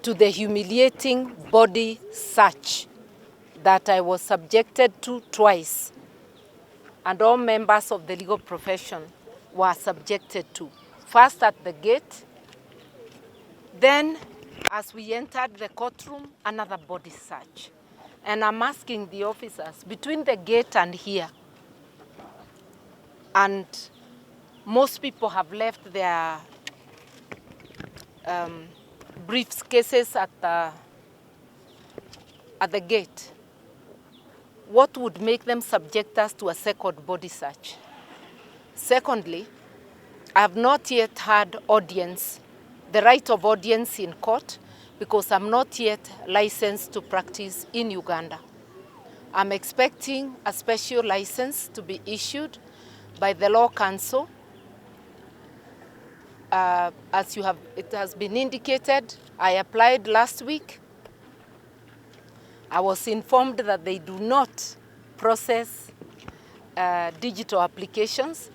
to the humiliating body search that I was subjected to twice, and all members of the legal profession were subjected to. First at the gate, then as we entered the courtroom, another body search. And I'm asking the officers, between the gate and here, and most people have left their briefcases at the gate. What would make them subject us to a second body search? Secondly, I have not yet had audience, the right of audience in court, because I'm not yet licensed to practice in Uganda. I'm expecting a special license to be issued by the Law Council. As it has been indicated, I applied last week. I was informed that they do not process digital applications.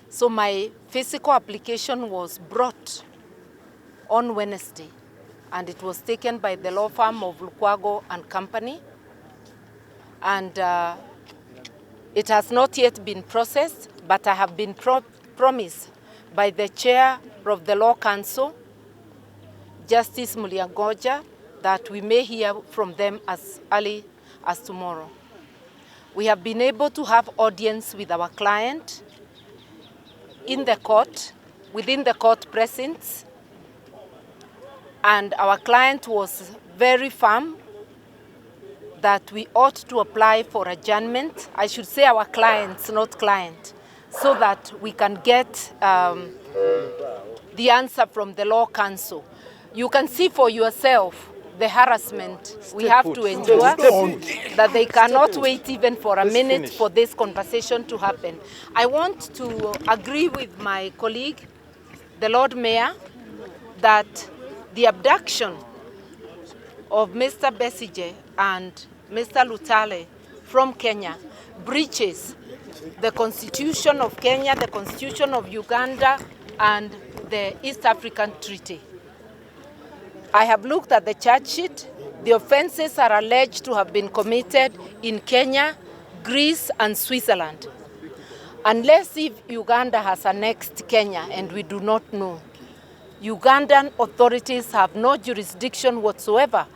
So my physical application was brought on Wednesday, and it was taken by the law firm of Lukwago and Company. And it has not yet been processed, but I have been promised by the chair of the Law Council, Justice Muliagoja, that we may hear from them as early as tomorrow. We have been able to have audience with our client in the court, within the court precincts, and our client was very firm that we ought to apply for adjournment. I should say our clients, not client, so that we can get the answer from the Law Council. You can see for yourself the harassment we have to endure, that they cannot wait even for a minute for this conversation to happen. I want to agree with my colleague, the Lord Mayor, that the abduction of Mr. Besigye and Mr. Lutale from Kenya breaches the Constitution of Kenya, the Constitution of Uganda, and the East African Treaty. I have looked at the charge sheet. The offenses are alleged to have been committed in Kenya, Greece, and Switzerland. Unless if Uganda has annexed Kenya, and we do not know, Ugandan authorities have no jurisdiction whatsoever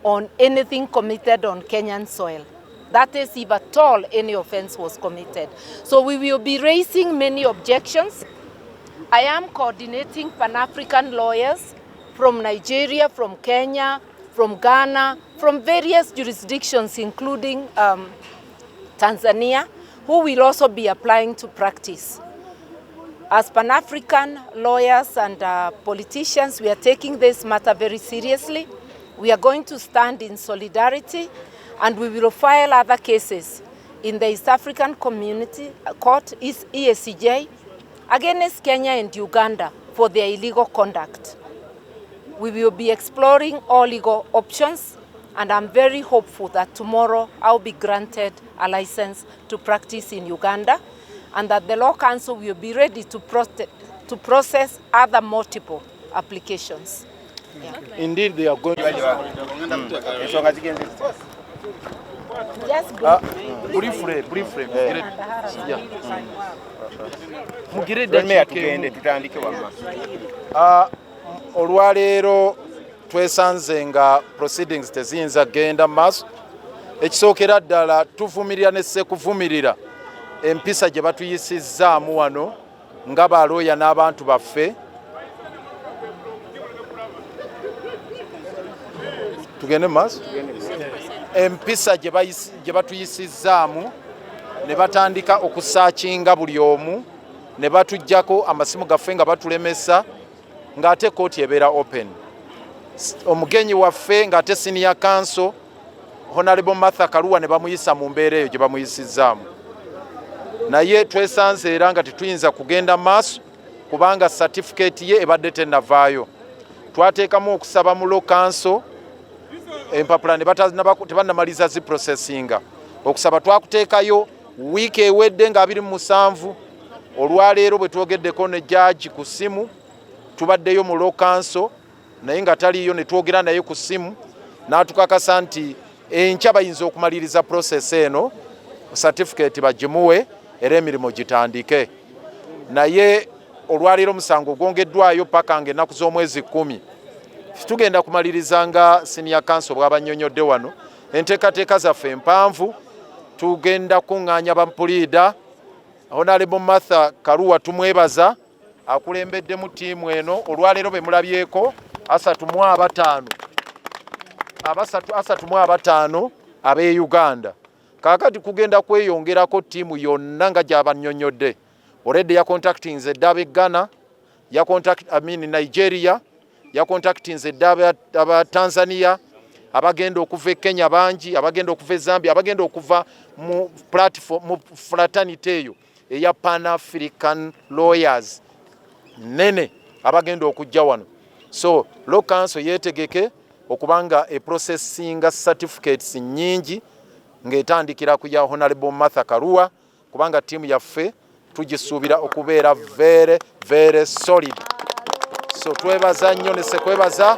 on anything committed on Kenyan soil. That is, if at all any offense was committed. So we will be raising many objections. I am coordinating Pan-African lawyers from Nigeria, from Kenya, from Ghana, from various jurisdictions, including Tanzania, who will also be applying to practice. As Pan-African lawyers and politicians, we are taking this matter very seriously. We are going to stand in solidarity, and we will file other cases in the East African Community Court, EACJ, against Kenya and Uganda for their illegal conduct. We will be exploring all legal options, and I'm very hopeful that tomorrow I'll be granted a license to practice in Uganda, and that the Law Council will be ready to process other multiple applications. Yeah. Indeed, they are going to... Just briefly. Olwaleero twesanze nga proceedings teziyinza genda maaso. Ekisookera ddala tuvumirira ne sekuvumirira empisa gye batuyisizzaamu wano nga balooya n'abantu baffe. Tugende maaso. Empisa gye batuyisizzaamu ne batandika okusaakinga buli omu, ne batuggyako amasimu gaffe nga batulemesa, ng'ate kooti ebeera open. Omugenyi waffe ng'ate senior counsel Honorable Martha Karua ne bamuyisa mu mbeera eyo gye bamuyisizzaamu. Naye twesanze era nga tetuyinza kugenda maaso kubanga certificate ye ebadde tennavaayo. Twateekamu okusaba mu Law Council empapula ne tebannamaliza zi processinga. Okusaba twakuteekayo wiiki ewedde nga 27. Olwaleero bwe twogeddeko ne judge ku ssimu, tubaddeyo mu Law Council naye nga taliyo ne twogera naye ku ssimu n'atukakasa nti enkya bayinza okumaliriza process eno certificate bagimuwe era emirimu gitandike. Naye olwaleero omusango gwongeddwayo paka ng'ennaku z'omwezi 10. Tugenda kumaliriza nga senior council bw'abannyonnyodde wano enteekateeka zaffe empanvu. Tugenda kuŋŋaanya bamupuliida Honorable Martha Karua tumwebaza akulembeddemu ttiimu eno. Olwaleero be mulabyeko 35 ab'e Uganda. Kaakati kugenda kweyongerako ttiimu yonna nga gy'abannyonnyodde. Already ya contactinze eddaaba Ghana, Nigeria, ya contactinze eddaaba aba Tanzania, abagenda okuva e Kenya bangi, abagenda okuva e Zambia, abagenda okuva mu platform mu fraternity eyo eya Pan African Lawyers nene abagenda okujja wano. So Law Council yetegeke okubanga e processinga certificates nyingi ng'etandikira ku ya Honorable Martha Karua, kubanga tiimu yaffe tugisuubira okubeera very very solid. So twebaza nnyo ne sekwebaza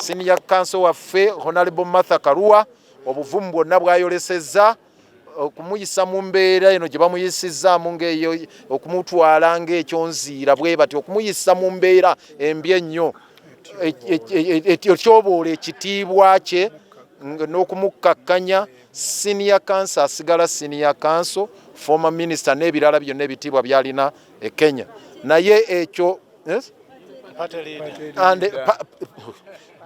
senior council waffe Honorable Martha Karua obuvumu bwonna bwayolesezza okumuyisa mu mbeera eno gye bamuyisizaamu ng'eyo okumutwala ng'ekyonziira bwe bati okumuyisa mu mbeera embi ennyo ekyoboola ekitiibwa kye n'okumukakkanya senior council asigala senior council, former minister n'ebirala byonna ebitiibwa byalina e Kenya. Naye ekyo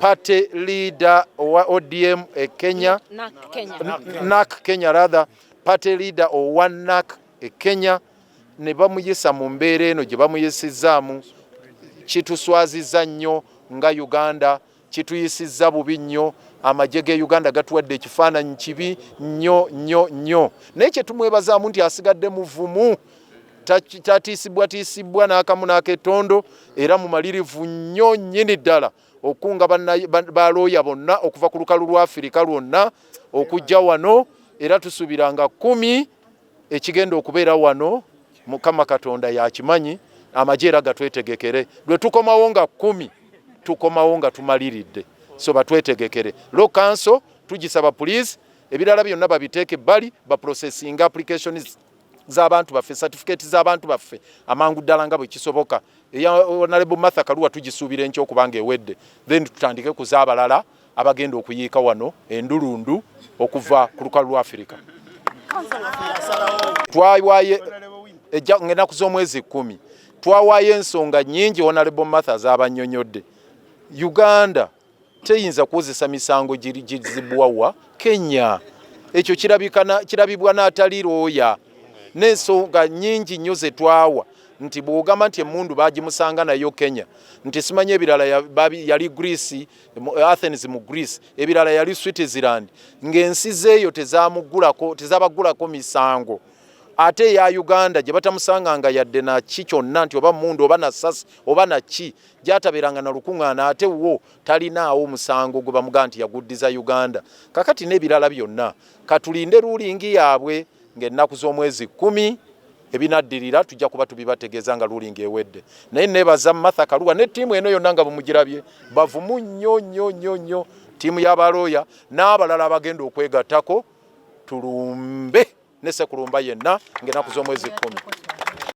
party leader wa ODM e Kenya, NAC Kenya rather, party leader owa NAC e Kenya ne bamuyisa mu mbeera eno gye bamuyisizaamu kituswaziza nnyo nga Uganda, kituyisizza bubi nnyo. Amagye ge Uganda gatuwadde ekifaananyi kibi nnyo. Naye kye tumwebazaamu nti asigadde muvumu, tatiisibwa n'akamu n'aketondo, era mumalirivu nnyo nnyini ddala okunga balooya bonna okuva ku lukalu lwa Afirika lwonna okujja wano, era tusuubiranga 10 ekigenda okubeera wano. Mukama Katonda yakimanyi, amagye era gatwetegekere. Lwe tukomawo nga 10 tukomawo nga tumaliridde. So batwetegekere. Law Council tugisaba police ebirala byonna babiteeke bali ba processing applications z'abantu baffe, certificate z'abantu baffe amangu ddala nga bwe kisoboka. Eya Honorable Martha Karua tugisuubira enkya okubanga ewedde, then tutandike kuzaabalala abagenda okuyiika wano endulundu okuva ku lukalu lwa Afirika. Twawaaye ennaku z'omwezi 10 twawaayo ensonga nnyingi Honorable Martha z'abannyonnyodde. Uganda teyinza kukozesa misango gizibwawa Kenya. Ekyo kirabibwa n'atali looya. N'ensonga nnyingi nnyo ze twawa nti bw'ogamba nti emmundu baagimusanga nayo Kenya, nti simanye ebirala yali Greece, Athens mu Greece, ebirala yali Switzerland, ng'ensi zeeyo tezabagulako misango. Ate eya Uganda gye batamusanganga yadde na ki kyonna nti oba mundu oba nasasi oba naki gyatabeeranga na lukuŋŋaana, ate wo talinaawo musango gwe bamugaa nti yaguddiza Uganda. Kakati n'ebirala byonna katulinde rulingi yaabwe ng'ennaku z'omwezi 10 ebinaddirira tujja kuba tubibategeeza nga rulingi ewedde. Naye neebaza Martha Karua ne ttiimu eno yonna nga bumugirabye bavumu nnyo ttiimu y'abalooya n'abalala abagenda okwegattako tulumbe ne Sekulumba yenna ng'ennaku z'omwezi 10.